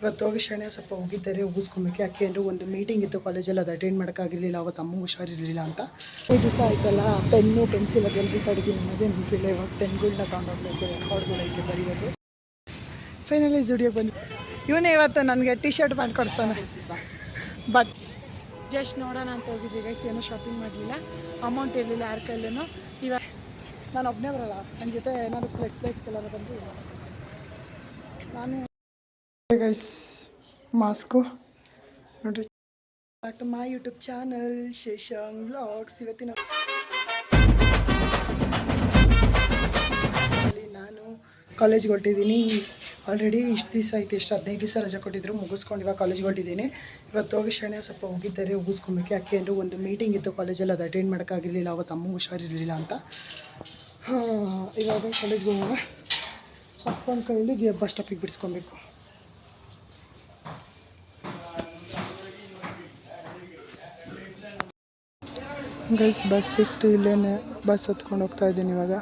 ಇವತ್ತು ಹೋಗಿ ಶಣೆ ಸ್ವಲ್ಪ ಹೋಗಿದ್ದಾರೆ, ಉಗಿಸ್ಕೊಬೇಕು. ಯಾಕೆ ಅಂದರೆ ಒಂದು ಮೀಟಿಂಗ್ ಇತ್ತು ಕಾಲೇಜಲ್ಲಿ, ಅದು ಅಟೆಂಡ್ ಮಾಡೋಕ್ಕಾಗಿರಲಿಲ್ಲ. ಅವತ್ತು ಅಮ್ಮ ಹುಷಾರಿರಲಿಲ್ಲ ಅಂತ. ಈ ದಿವಸ ಆಯ್ತಲ್ಲ, ಪೆನ್ನು ಪೆನ್ಸಿಲ್ ಅದೆಲ್ಲ ಬಿಸಾಡಿದ್ದೀನಿ. ಅನ್ನೋದೇ ನಿಂತಿಲ್ಲ. ಇವಾಗ ಪೆನ್ಗಳನ್ನ ತೊಗೊಂಡೋಗ್ಬೇಕು, ರೆಕಾರ್ಡ್ಗಳೈತೆ ಬರೆಯೋದು. ಫೈನಲಿ ಜುಡಿಯೋಗೆ ಬಂದು ಇವನೇ ಇವತ್ತು ನನಗೆ ಟಿ ಶರ್ಟ್ ಮಾಡಿಕೊಡ್ತಾನೆ. ಬಟ್ ಜಸ್ಟ್ ನೋಡೋಣ ಅಂತ ಹೋಗಿದ್ವಿ ಗೈಸ್. ಏನೂ ಶಾಪಿಂಗ್ ಮಾಡಲಿಲ್ಲ, ಅಮೌಂಟ್ ಇರಲಿಲ್ಲ ಯಾರ ಕೈಲೂ. ಇವಾಗ ನಾನು ಒಬ್ಬನೇ ಬರೋಲ್ಲ, ನನ್ನ ಜೊತೆ ಏನಾದ್ರು ಪ್ಲೇಸ್ಗೆಲ್ಲಾರು ಬಂದು ನಾನು ಗೈಸ್ ಮಾಸ್ಕು ನೋಡಿರಿ. But my YouTube channel Sheshang vlogs. ಇವತ್ತಿನ ನಾನು ಕಾಲೇಜ್ಗೆ ಹೊರಟಿದ್ದೀನಿ. ಆಲ್ರೆಡಿ ಇಷ್ಟು ದಿವಸ ಆಯ್ತು, ಎಷ್ಟು 15 ದಿವಸ ರಜೆ ಕೊಟ್ಟಿದ್ರು, ಮುಗಿಸ್ಕೊಂಡು ಇವಾಗ ಕಾಲೇಜ್ಗೆ ಹೊರಟಿದ್ದೀನಿ. ಇವತ್ತು ಹೋಗಿ ಶಣೆ ಸ್ವಲ್ಪ ಹೋಗಿದ್ದಾರೆ, ಉಗಿಸ್ಕೊಬೇಕು. ಯಾಕೆ ಅಂದರೆ ಒಂದು ಮೀಟಿಂಗ್ ಇತ್ತು ಕಾಲೇಜಲ್ಲಿ, ಅದು ಅಟೆಂಡ್ ಮಾಡೋಕ್ಕಾಗಿರಲಿಲ್ಲ. ಅವತ್ತು ಅಮ್ಮ ಹುಷಾರಿರಲಿಲ್ಲ ಅಂತ. ಇವಾಗ ಕಾಲೇಜ್ಗೆ ಹೋಗುವಾಗ ಅಪ್ಪನ ಕೈಲಿ ಬಸ್ ಸ್ಟಾಪಿಗೆ ಬಿಡಿಸ್ಕೊಬೇಕು. ಗೈಸ್ ಬಸ್ ಸಿಕ್ತು, ಇಲ್ಲೇ ಬಸ್ ಹೊತ್ಕೊಂಡು ಹೋಗ್ತಾ ಇದ್ದೀನಿ ಇವಾಗ.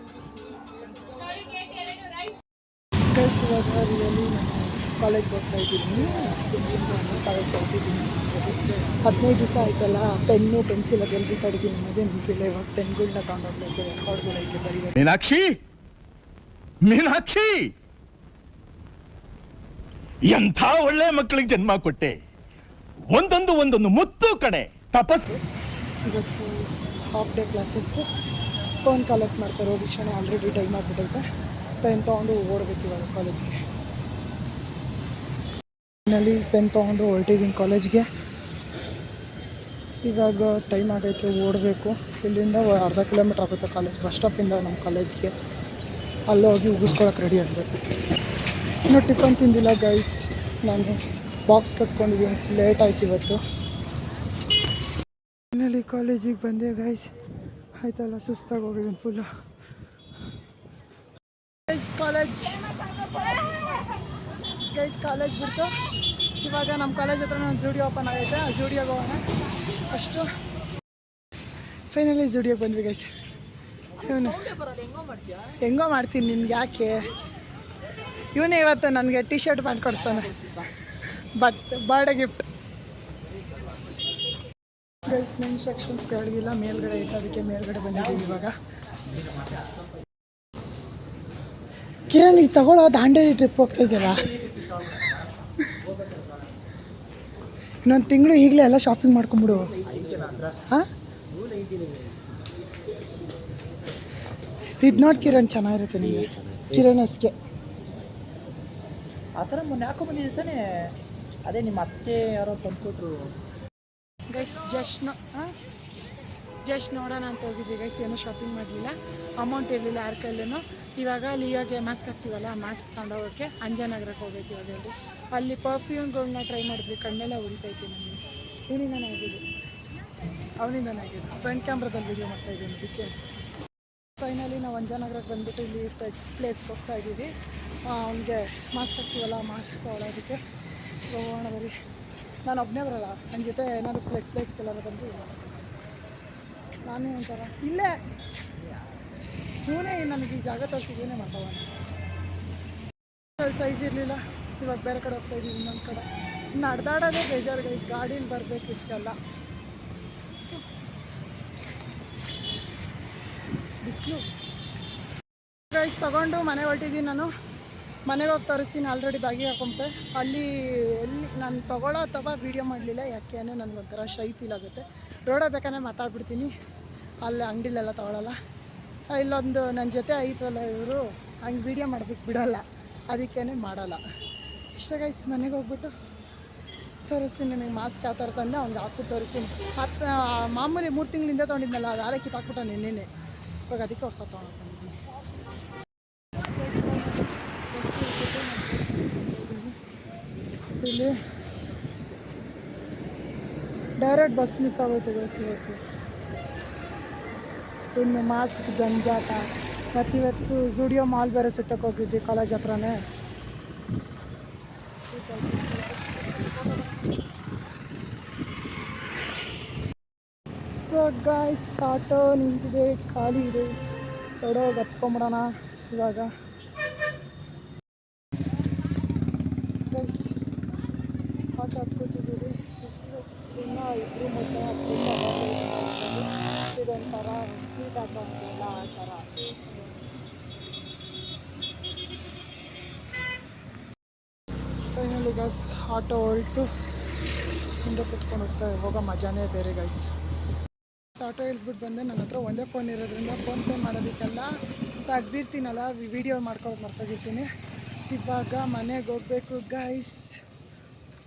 ಗೈಸ್ ಇವಾಗ ರಿಯಲಿ ನಾನು ಕಾಲೇಜ್ಗೆ ಹೋಗ್ತಾ ಇದ್ದೀನಿ. ಕಾಲೇಜ್ಗೆ ಹೋಗ್ತಿದ್ದೀನಿ. 15 ದಿವಸ ಆಯ್ತಲ್ಲ, ಪೆನ್ನು ಪೆನ್ಸಿಲ್ ಅದೆಲ್ಲ ಬಿಸಾಡಿದ್ದೀನಿ. ಅನ್ನೋದೇ ನಿಂತಿಲ್ಲ. ಇವಾಗ ಪೆನ್ಗಳನ್ನ ತೊಗೊಂಡೋಗ್ಬೇಕು, ರೆಕಾರ್ಡ್ಗಳೈತೆ ಬರೆಯೋದು. ಮೀನಾಕ್ಷಿ ಎಂಥ ಒಳ್ಳೆ ಮಕ್ಕಳಿಗೆ ಜನ್ಮ ಕೊಟ್ಟೆ. ಒಂದೊಂದು ಮುತ್ತು ಕಡೆ ತಪಸ್ಸು. ಇವತ್ತು half day classes. Phone collect ಮಾಡ್ತಾರೆ. ಹೋಗಿ ಕ್ಷಣ ಆಲ್ರೆಡಿ ಟೈಮ್ ಆಗಿಬಿಟ್ಟೈತೆ. ಪೆನ್ ತೊಗೊಂಡು ಓಡಬೇಕು ಇವಾಗ ಕಾಲೇಜ್ಗೆ. ಫೈನಲಿ ಪೆನ್ ತೊಗೊಂಡು ಹೊರಟಿದ್ದೀನಿ ಕಾಲೇಜ್ಗೆ. ಇವಾಗ ಟೈಮ್ ಆಗೈತೆ, ಓಡಬೇಕು. ಇಲ್ಲಿಂದ ಅರ್ಧ ಕಿಲೋಮೀಟ್ರ್ ಆಗುತ್ತೆ ಕಾಲೇಜ್. ಬಸ್ ಸ್ಟಾಪಿಂದ ನಮ್ಮ ಕಾಲೇಜ್ಗೆ. ಅಲ್ಲೋಗಿ ಉಗಿಸ್ಕೊಳಕ್ಕೆ ರೆಡಿ ಆಗಬೇಕು. ಇನ್ನೂ ಟಿಫನ್ ತಿಂದಿಲ್ಲ ಗೈಸ್. ನಾನು ಬಾಕ್ಸ್ ಕಟ್ಕೊಂಡಿದ್ದೀನಿ, ಲೇಟ್ ಆಯ್ತು ಇವತ್ತು. ಫೈನಲಿ ಕಾಲೇಜಿಗೆ ಬಂದೆ ಗೈಸ್. ಆಯ್ತಲ್ಲ, ಸುಸ್ತಾಗಿ ಹೋಗಿದ್ದೀನಿ ಫುಲ್ಲು. ಕಾಲೇಜ್ ಬಿಡ್ತು. ಇವಾಗ ನಮ್ಮ ಕಾಲೇಜ್ ಹತ್ರ ಒಂದು ಜುಡಿಯೋ ಓಪನ್ ಆಗೈತೆ, ಆ ಜುಡಿಯೋಗೆ ಹೋಗೋಣ ಅಷ್ಟು. ಫೈನಲಿ ಜುಡಿಯೋಗೆ ಬಂದ್ವಿ ಗೈಸ್. ಹೆಂಗೋ ಮಾಡ್ತೀನಿ, ನಿನ್ಗೆ ಯಾಕೆ. ಇವನೇ ಇವತ್ತು ನನಗೆ ಟಿ ಶರ್ಟ್ ಮಾಡಿಕೊಡ್ತಾನೆ. But birthday gift guys. Instructions ಕೇಳಿಲ್ಲ, ಮೇಲ್ಗಡೆ ಐತೆ, ಅದಕ್ಕೆ ಮೇಲ್ಗಡೆ ಬಂದಿದ್ದೀವಿ ಇವಾಗ. ಕಿರಣ್ ಈಗ ತಗೊಳ್ಳೋ ದಾಂಡೇಲಿ ಟ್ರಿಪ್ ಹೋಗ್ತಾ ಇದ್ದೀರಾ? ಇನ್ನೊಂದು ತಿಂಗಳು ಈಗಲೇ ಎಲ್ಲ ಶಾಪಿಂಗ್ ಮಾಡ್ಕೊಂಬಿಡು. ಹಾಂ, ಇದು ನೋಡಿ ಕಿರಣ್, ಚೆನ್ನಾಗಿರುತ್ತೆ ನಿಮಗೆ. ಕಿರಣ್ ಎಸ್ಗೆ ಆ ಥರ ಮೊನ್ನೆ ಯಾಕೋ ಬಂದಿದ್ದು ತಾನೇ, ಅದೇ ನಿಮ್ಮ ಅತ್ತೆ ಯಾರೋ ತಂದ್ಕೊಟ್ರು ಗೈಸ್. ಜಸ್ಟ್ ನೋಡೋಣ ಅಂತ ಹೋಗಿದ್ವಿ ಗೈಸ್. ಏನೂ ಶಾಪಿಂಗ್ ಮಾಡಲಿಲ್ಲ, ಅಮೌಂಟ್ ಇರಲಿಲ್ಲ ಯಾರ ಕೈಲೂ. ಇವಾಗ ಲಿಯೋಗೆ ಮಾಸ್ಕ್ ಹಾಕ್ತೀವಲ್ಲ, ಮಾಸ್ಕ್ ತಗೊಂಡೋಗೋಕ್ಕೆ ಅಂಜನಗರಕ್ಕೆ ಹೋಗ್ಬೇಕು. ಇವಾಗ ಅಲ್ಲಿ ಪರ್ಫ್ಯೂಮ್ಗಳನ್ನ ಟ್ರೈ ಮಾಡಿದ್ವಿ, ಕಣ್ಣೆಲ್ಲ ಉಳಿತೈತಿ ನಮಗೆ. ಇವನಿಂದನೇ ಆಗಿದ್ದು, ಅವನಿಂದನೇ ಆಗಿದ್ದು. ಫ್ರಂಟ್ ಕ್ಯಾಮ್ರಾದಲ್ಲಿ ವೀಡಿಯೋ ಮಾಡ್ತಾಯಿದ್ದೀನಿ ಅದಕ್ಕೆ. ಫೈನಲಿ ನಾವು ಅಂಜನಗರಕ್ಕೆ ಬಂದುಬಿಟ್ಟು ಇಲ್ಲಿ ಪ್ಲೇಸ್ಗೆ ಹೋಗ್ತಾ ಇದ್ದೀವಿ. ಅವನಿಗೆ ಮಾಸ್ಕ್ ಹಾಕ್ತೀವಲ್ಲ, ಮಾಸ್ಕ್ ತೊಗೊಳೋದಕ್ಕೆ ಹೋಗೋಣ ಬರೀ. ನಾನು ಒಬ್ಬನೇ ಬರೋಲ್ಲ, ನನ್ನ ಜೊತೆ ಏನಾದ್ರು ಪ್ಲೇಸ್ಗೆಲ್ಲಾರು ಬಂದು ನಾನು ಒಂಥರ ಇಲ್ಲೇ ಇವನೇ ನನಗೆ ಈ ಜಾಗ ತೋರಿಸಿದ್ದೇನೆ ಮಾಡ್ತಾವ. ಸೈಜ್ ಇರಲಿಲ್ಲ. ಇವಾಗ ಬೇರೆ ಕಡೆ ಹೋಗ್ತಾ ಇದ್ದೀವಿ, ಇನ್ನೊಂದು ಕಡೆ. ಇನ್ನು ಅಡ್ದಾಡೋದೇ ಬೇಜಾರು ಗೈಸ್. ಗಾಡೀಲಿ ಬರಬೇಕಿತ್ತಲ್ಲ, ಬಿಸಿಲು ಗೈಸ್. ತೊಗೊಂಡು ಮನೆಗೆ ಹೊರಟಿದ್ದೀನಿ ನಾನು. ಮನೆಗೆ ಹೋಗಿ ತೋರಿಸ್ತೀನಿ. ಆಲ್ರೆಡಿ ಬ್ಯಾಗಿಗೆ ಹಾಕೊಂಡೆ. ಅಲ್ಲಿ ಎಲ್ಲಿ ನಾನು ತೊಗೊಳ್ಳೋ ಅಥವಾ ವೀಡಿಯೋ ಮಾಡಲಿಲ್ಲ, ಯಾಕೆ ಅಂದರೆ ನನಗೊಂಥರ ಶೈ ಫೀಲ್ ಆಗುತ್ತೆ. ರೋಡಲ್ಲಿ ಬೇಕಾದ್ರೆ ಮಾತಾಡ್ಬಿಡ್ತೀನಿ, ಅಲ್ಲಿ ಅಂಗಡಿಲೆಲ್ಲ ತೊಗೊಳ್ಳಲ್ಲ. ಇಲ್ಲೊಂದು ನನ್ನ ಜೊತೆ ಐತಲ್ಲ ಇವರು, ಹಂಗೆ ವೀಡಿಯೋ ಮಾಡೋದಕ್ಕೆ ಬಿಡೋಲ್ಲ, ಅದಕ್ಕೇ ಮಾಡಲ್ಲ. ಇಷ್ಟ ಗೈಸ್. ಮನೆಗೆ ಹೋಗ್ಬಿಟ್ಟು ತೋರಿಸ್ತೀನಿ ನಿಮಗೆ ಮಾಸ್ಕ್ ಯಾವ ಥರ ತಂದೆ ಅವ್ನಿಗೆ ಹಾಕ್ಬಿಟ್ಟು ತೋರಿಸ್ತೀನಿ. ಮಾಮೂಲಿ 3 ತಿಂಗಳಿಂದ ತೊಗೊಂಡಿದ್ನಲ್ಲ, ಅದು ಆರಕ್ಕೆ ಹಾಕ್ಬಿಟ್ಟು ನಿನ್ನೆ. ಇವಾಗ ಅದಕ್ಕೆ ಹೊಸ ತೊಗೊಂಡಿದ್ದೀನಿ. ಇಲ್ಲಿ ಡೈರೆಕ್ಟ್ ಬಸ್ ಮಿಸ್ ಆಗೋಯ್ತು ಗೈಸ್ ಇವತ್ತು. ಇನ್ನು ಮಾಸ್ಕ್ ಜಂಜಾಟ. ಮತ್ತು ಇವತ್ತು ಜುಡಿಯೋ ಮಾಲ್ ಬೇರೆ ಸುತ್ತಕ್ಕೆ ಹೋಗಿದ್ವಿ ಕಾಲೇಜ್ ಹತ್ರನೇ. ಸೊ ಗೈಸ್, ಆಟೋ ನಿಂತಿದೆ, ಖಾಲಿ ಇದೆ. ತೊಡೋಗಿ ಹತ್ಕೊಂಬಿಡೋಣ ಇವಾಗ. ಗೈಸ್ ಆಟೋ ಹತ್ಕೋತಿದ್ದೀವಿ. ಬಿಸಿಲು ಇನ್ನೂ 2-3 ಜನ ಹತ್ಕೊಂಡು ಇದೊಂಥರ ಸೀಟ್ ಆಟೋ ಅಂತೆಲ್ಲ ಆ ಥರ. ಫೈನಲಿ ಗೈಸ್ ಆಟೋ ಹೊರಟು ಹಿಂದೆ ಕುತ್ಕೊಂಡು ಹೋಗೋ ಮಜಾನೇ ಬೇರೆ ಗೈಸ್. ಆಟೋ ಇಳಿದ್ಬಿಟ್ಟು ಬಂದೆ. ನನ್ನ ಹತ್ರ ಒಂದೇ ಫೋನ್ ಇರೋದ್ರಿಂದ ಫೋನ್ಪೇ ಮಾಡೋದಕ್ಕೆಲ್ಲ ತೆಗ್ದಿರ್ತೀನಲ್ಲ, ವಿಡಿಯೋ ಮಾಡ್ಕೊಳ್ಳೋದು ಮರ್ತೋಗಿರ್ತೀನಿ. ಇವಾಗ ಮನೆಗೆ ಹೋಗ್ಬೇಕು ಗೈಸ್.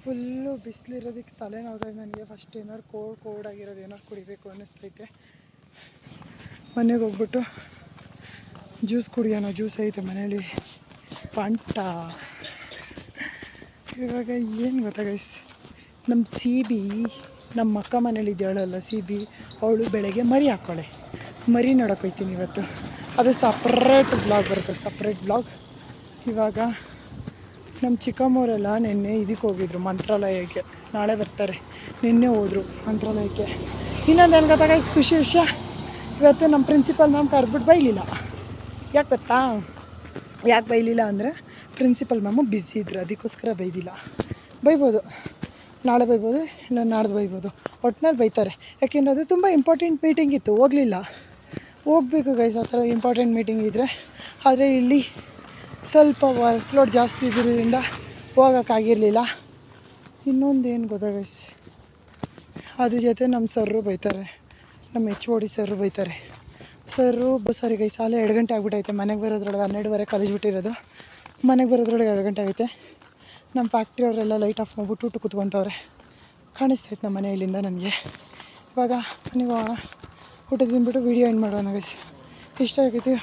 ಫುಲ್ಲು ಬಿಸಿಲಿರೋದಕ್ಕೆ ತಲೆನೋವಾಗಿದೆ ನನಗೆ. ಫಸ್ಟ್ ಏನಾದ್ರು ಕೋಲ್ಡಾಗಿರೋದು ಏನಾದ್ರು ಕುಡಿಬೇಕು ಅನ್ನಿಸ್ತೈತೆ. ಮನೆಗೆ ಹೋಗ್ಬಿಟ್ಟು ಜ್ಯೂಸ್ ಕುಡಿಯೋಣ. ಜ್ಯೂಸ್ ಐತೆ ಮನೇಲಿ, ಫಂಟಾ. ಇವಾಗ ಏನು ಗೊತ್ತಾ ಗೈಸ್, ನಮ್ಮ CB ನಮ್ಮ ಅಕ್ಕ ಮನೇಲಿ ಇದ್ದಾಳಲ್ಲ CB, ಅವಳು ಬೆಳಗ್ಗೆ ಮರಿ ಹಾಕ್ಕೊಳ್ಳೆ. ಮರಿ ನೋಡೋಕೆ ಹೋಗ್ತೀನಿ ಇವತ್ತು. ಅದು ಸಪ್ರೇಟ್ ಬ್ಲಾಗ್ ಬರುತ್ತೆ, ಸಪ್ರೇಟ್ ಬ್ಲಾಗ್. ಇವಾಗ ನಮ್ಮ ಚಿಕ್ಕಮ್ಮವರೆಲ್ಲ ನಿನ್ನೆ ಇದಕ್ಕೆ ಹೋಗಿದ್ರು, ಮಂತ್ರಾಲಯಕ್ಕೆ. ನಾಳೆ ಬರ್ತಾರೆ. ನಿನ್ನೆ ಹೋದರು ಮಂತ್ರಾಲಯಕ್ಕೆ. ಇನ್ನೊಂದು ಏನು ಗೊತ್ತಾ ಗೈಸ್ ಖುಷಿ ವಿಷಯ, ಇವತ್ತು ನಮ್ಮ ಪ್ರಿನ್ಸಿಪಲ್ ಮ್ಯಾಮ್ ಕರೆದ್ಬಿಟ್ಟು ಬೈಲಿಲ್ಲ. ಯಾಕೆ ಗೊತ್ತಾ? ಯಾಕೆ ಬೈಲಿಲ್ಲ ಅಂದರೆ ಪ್ರಿನ್ಸಿಪಲ್ ಮ್ಯಾಮು ಬ್ಯುಸಿ ಇದ್ದರು, ಅದಕ್ಕೋಸ್ಕರ ಬೈದಿಲ್ಲ. ಬೈಬೋದು, ನಾಳೆ ಬೈಬೋದು, ಇಲ್ಲ ನಾಡ್ದು ಬೈಬೋದು, ಒಟ್ಟಿನಲ್ಲಿ ಬೈತಾರೆ. ಯಾಕೆಂದರೆ ಅದು ತುಂಬ ಇಂಪಾರ್ಟೆಂಟ್ ಮೀಟಿಂಗ್ ಇತ್ತು, ಹೋಗಲಿಲ್ಲ. ಹೋಗಬೇಕು ಗೈಸ್, ಆ ಥರ ಇಂಪಾರ್ಟೆಂಟ್ ಮೀಟಿಂಗ್ ಇದ್ದರೆ. ಆದರೆ ಇಲ್ಲಿ ಸ್ವಲ್ಪ ವರ್ಕ್ಲೋಡ್ ಜಾಸ್ತಿ ಇದ್ದಿದ್ದರಿಂದ ಹೋಗೋಕ್ಕಾಗಿರಲಿಲ್ಲ. ಇನ್ನೊಂದು ಏನು ಗೊತ್ತಾ ಗೈಸ್, ಅದ್ರ ಜೊತೆ ನಮ್ಮ ಸರ್ರು ಬೈತಾರೆ, ನಮ್ಮ HOD ಸರ್ರು ಬೈತಾರೆ. ಸಾರಿ ಗೈಸ್, ಸಾಲ 2 ಗಂಟೆ ಆಗ್ಬಿಟ್ಟೈತೆ. ಮನೆಗೆ ಬರೋದ್ರೊಳಗೆ 12:30 ಕಾಲೇಜ್ ಬಿಟ್ಟಿರೋದು. ಮನೆಗೆ ಬರೋದ್ರೊಳಗೆ 2 ಗಂಟೆ ಆಗೈತೆ. ನಮ್ಮ ಫ್ಯಾಕ್ಟ್ರಿ ಅವರೆಲ್ಲ ಲೈಟ್ ಆಫ್ ಮಾಡ್ಬಿಟ್ಟು ಊಟ ಕೂತ್ಕೊತವ್ರೆ. ಕಾಣಿಸ್ತೈತೆ ನಮ್ಮ ಮನೆ ಇಲ್ಲಿಂದ ನನಗೆ. ಇವಾಗ ಮನೆಗೆ ಹೋಗೋಣ, ಊಟ ತಿಂದ್ಬಿಟ್ಟು ವೀಡಿಯೋ ಎಂಡ್ ಮಾಡೋಣ ಗೈಸ್. ಇಷ್ಟ ಆಗೈತಿ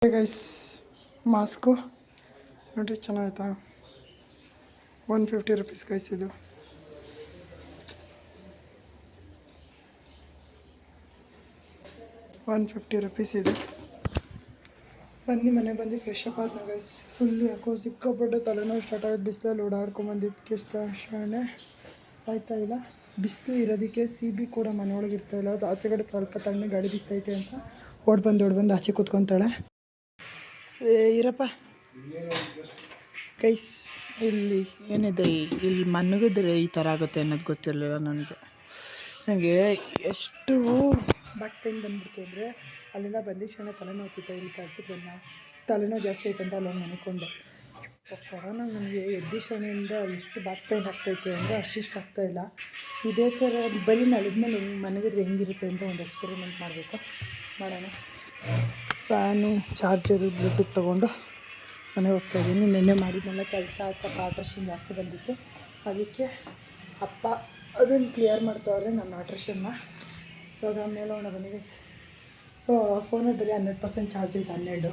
ಗೈಸ್. ಮಾಸ್ಕು ನೋಡಿರಿ ಚೆನ್ನಾಗೈತಾ, 150 ರೂಪೀಸ್ ಗೈಸ್. ಇದು ₹150 ಇದು. ಮನೆಗೆ ಬಂದು ಫ್ರೆಶ್ ಅಪ್ ಆದ ಗೈಸ್. ಫುಲ್ಲು ಯಾಕೋ ಸಿಕ್ಕಾಪಟ್ಟೆ ತಲೆನೋವು ಸ್ಟಾರ್ಟ್ ಆಗೋದು. ಬಿಸಿಲಲ್ಲಿ ಓಡಾಡ್ಕೊಂಬಂದಿದ್ದಕ್ಕೆ ಶಾಣೆ ಆಯ್ತಾ ಇಲ್ಲ. ಬಿಸಿಲು ಇರೋದಕ್ಕೆ CB ಕೂಡ ಮನೆಯೊಳಗೆ ಇರ್ತಾಯಿಲ್ಲ. ಅದು ಆಚೆ ಕಡೆ ಸ್ವಲ್ಪ ತಣ್ಣಗೆ ಗಾಳಿ ಬಿಸ್ತೈತೆ ಅಂತ ಓಡ್ಬಂದು ಆಚೆ ಕೂತ್ಕೊತಾಳೆ. ಇರಪ್ಪ ಗೈಸ್. ಇಲ್ಲಿ ಏನಿದೆ, ಇಲ್ಲಿ ಮನಗಿದ್ರೆ ಈ ಥರ ಆಗುತ್ತೆ ಅನ್ನೋದು ಗೊತ್ತಿರಲಿಲ್ಲ ನನಗೆ. ಎಷ್ಟು ಬ್ಯಾಕ್ ಪೇನ್ ಬಂದ್ಬಿಡ್ತು ಅಂದರೆ ಅಲ್ಲಿಂದ ಬಂದಿದ್ದು ತಲೆನೋವ್ತಿತ್ತು. ಇಲ್ಲಿ ಕೆಲಸಕ್ಕೆ ಬಂದ ತಲೆನೋವು ಜಾಸ್ತಿ ಐತೆ ಅಂತ ಅಲ್ಲೊಂದು ಮನೆಕೊಂಡೆ. ಸಡನ್ನಾಗಿ ನನಗೆ ಎದ್ದಿಶಣೆಯಿಂದ ಎಷ್ಟು ಬ್ಯಾಕ್ ಪೇನ್ ಆಗ್ತೈತೆ ಅಂದರೆ ಅಷ್ಟಿಷ್ಟು ಆಗ್ತಾಯಿಲ್ಲ. ಇದೇ ಥರ ಬರೀ ನಳಿದ್ಮೇಲೆ ಮನೆಗಿದ್ರೆ ಹೆಂಗಿರುತ್ತೆ ಅಂತ ಒಂದು ಎಕ್ಸ್ಪೆರಿಮೆಂಟ್ ಮಾಡೋಣ. ಫ್ಯಾನು, ಚಾರ್ಜರು, ಬ್ಲೂಟೂತ್ ತೊಗೊಂಡು ಮನೆಗೆ ಹೋಗ್ತಾಯಿದ್ದೀನಿ. ನಿನ್ನೆ ಮಾಡಿದ್ನೆಲ್ಲ ಕೆಲಸ ಸ್ವಲ್ಪ ಆಲ್ಟ್ರೇಷನ್ ಜಾಸ್ತಿ ಬಂದಿತ್ತು, ಅದಕ್ಕೆ ಅಪ್ಪ ಅದನ್ನು ಕ್ಲಿಯರ್ ಮಾಡ್ತಾವ್ರೆ ನನ್ನ ಆಲ್ಟ್ರೇಷನ್ನ. ಇವಾಗ ಮೇಲೋಣ ಬನ್ನಿ ಗೈಸ್. ಫೋನಲ್ಲಿ ಬರೀ 100% ಚಾರ್ಜ್ ಐತೆ, 12.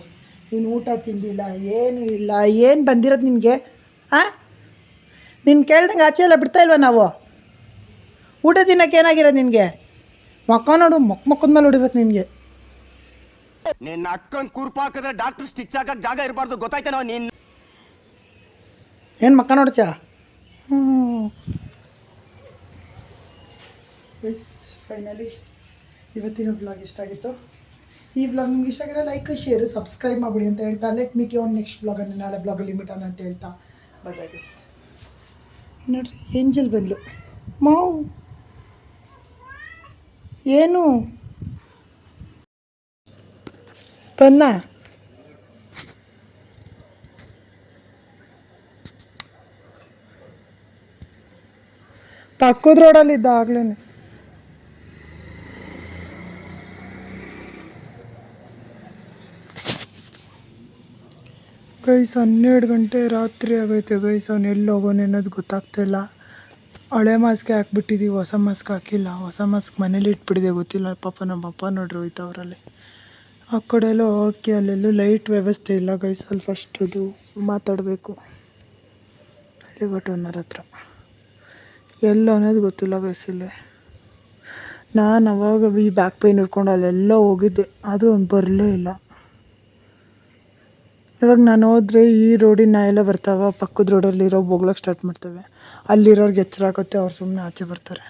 ನೀನು ಊಟ ತಿಂದಿಲ್ಲ, ಏನೂ ಇಲ್ಲ. ಏನು ಬಂದಿರೋದು ನಿನಗೆ? ನಿನ್ನ ಕೇಳ್ದಂಗೆ ಆಚೆ ಎಲ್ಲ ಬಿಡ್ತಾಯಿಲ್ವ ನಾವು? ಊಟ ತಿನ್ನೋಕೆ ಏನಾಗಿರೋದು ನಿನಗೆ? ಮಕ್ಕ ನೋಡು, ಮಕ್ಕದ ಮೇಲೆ ಹೊಡಿಬೇಕು ನಿನಗೆ. ನಿನ್ನ ಅಕ್ಕನ ಕುರ್ಪ ಹಾಕಿದ್ರೆ ಡಾಕ್ಟರ್ ಸ್ಟಿಚ್ ಹಾಕಕ್ಕೆ ಜಾಗ ಇರಬಾರ್ದು, ಗೊತ್ತಾಯ್ತೇನೋ? ನೀನು ಏನು ಮಕ್ಕ ನೋಡ್ಚ? ಎಸ್ ಫೈನಲಿ ಇವತ್ತಿನ ಬ್ಲಾಗ್ ಇಷ್ಟ ಆಗಿತ್ತು. ಈ ಬ್ಲಾಗ್ ನಿಮ್ಗೆ ಇಷ್ಟ ಆಗಿರೋ ಲೈಕ್, ಶೇರು, ಸಬ್ಸ್ಕ್ರೈಬ್ ಮಾಡಿಬಿಡಿ ಅಂತ ಹೇಳ್ತಾ, let meet you on next ಬ್ಲಾಗನ್ನು. ನಾಳೆ ಬ್ಲಾಗಲ್ಲಿ ಮೀಟ್ ಅಂತ ಹೇಳ್ತಾ ಬೈ ಬೈ ಗೈಸ್. ನೋಡ್ರಿ ಏಂಜಲ್ ಬಂದ್ಲು. ಮಾವು ಏನು ಸ್ಪನ್ನ ಪಕ್ಕದ ರೋಡಲ್ಲಿದ್ದ ಆಗ್ಲೇ. ಗೈಸ್ 12 ಗಂಟೆ ರಾತ್ರಿ ಆಗೈತೆ ಗೈಸ್. ಅವ್ನು ಎಲ್ಲಿ ಹೋಗೋನು ಅನ್ನೋದು ಗೊತ್ತಾಗ್ತಾಯಿಲ್ಲ. ಹಳೆ ಮಾಸ್ಕ್ ಹಾಕ್ಬಿಟ್ಟಿದ್ದೀವಿ, ಹೊಸ ಮಾಸ್ಕ್ ಹಾಕಿಲ್ಲ. ಹೊಸ ಮಾಸ್ಕ್ ಮನೇಲಿ ಇಟ್ಬಿಟ್ಟಿದೆ, ಗೊತ್ತಿಲ್ಲ. ಪಾಪ ನಮ್ಮ ಅಪ್ಪ ನೋಡ್ರಿ ಹೋಯ್ತವ್ರಲ್ಲಿ. ಆ ಕಡೆ ಎಲ್ಲ ಹೋಗಿ ಅಲ್ಲೆಲ್ಲೂ ಲೈಟ್ ವ್ಯವಸ್ಥೆ ಇಲ್ಲ ಗೈಸ್. ಅಲ್ಲಿ ಫಸ್ಟ್ ಅದು ಮಾತಾಡಬೇಕು ಓನರ್ ಹತ್ರ. ಎಲ್ಲ ಅನ್ನೋದು ಗೊತ್ತಿಲ್ಲ ಗೈಸ್. ಇಲ್ಲಿ ನಾನು ಅವಾಗ ಈ ಬ್ಯಾಕ್ ಪೇನ್ ಹಿಡ್ಕೊಂಡು ಅಲ್ಲೆಲ್ಲ ಹೋಗಿದ್ದೆ, ಅದು ಒಂದು ಬರಲೇ ಇಲ್ಲ. ಇವಾಗ ನಾನು ಹೋದರೆ ಈ ರೋಡಿನ ನಾಯೆಲ್ಲ ಬರ್ತಾವೆ, ಪಕ್ಕದ ರೋಡಲ್ಲಿರೋ ಹೋಗ್ಲಕ್ಕೆ ಸ್ಟಾರ್ಟ್ ಮಾಡ್ತೇವೆ. ಅಲ್ಲಿರೋರ್ಗೆ ಎಚ್ಚರ ಆಗುತ್ತೆ, ಅವ್ರು ಸುಮ್ಮನೆ ಆಚೆ ಬರ್ತಾರೆ.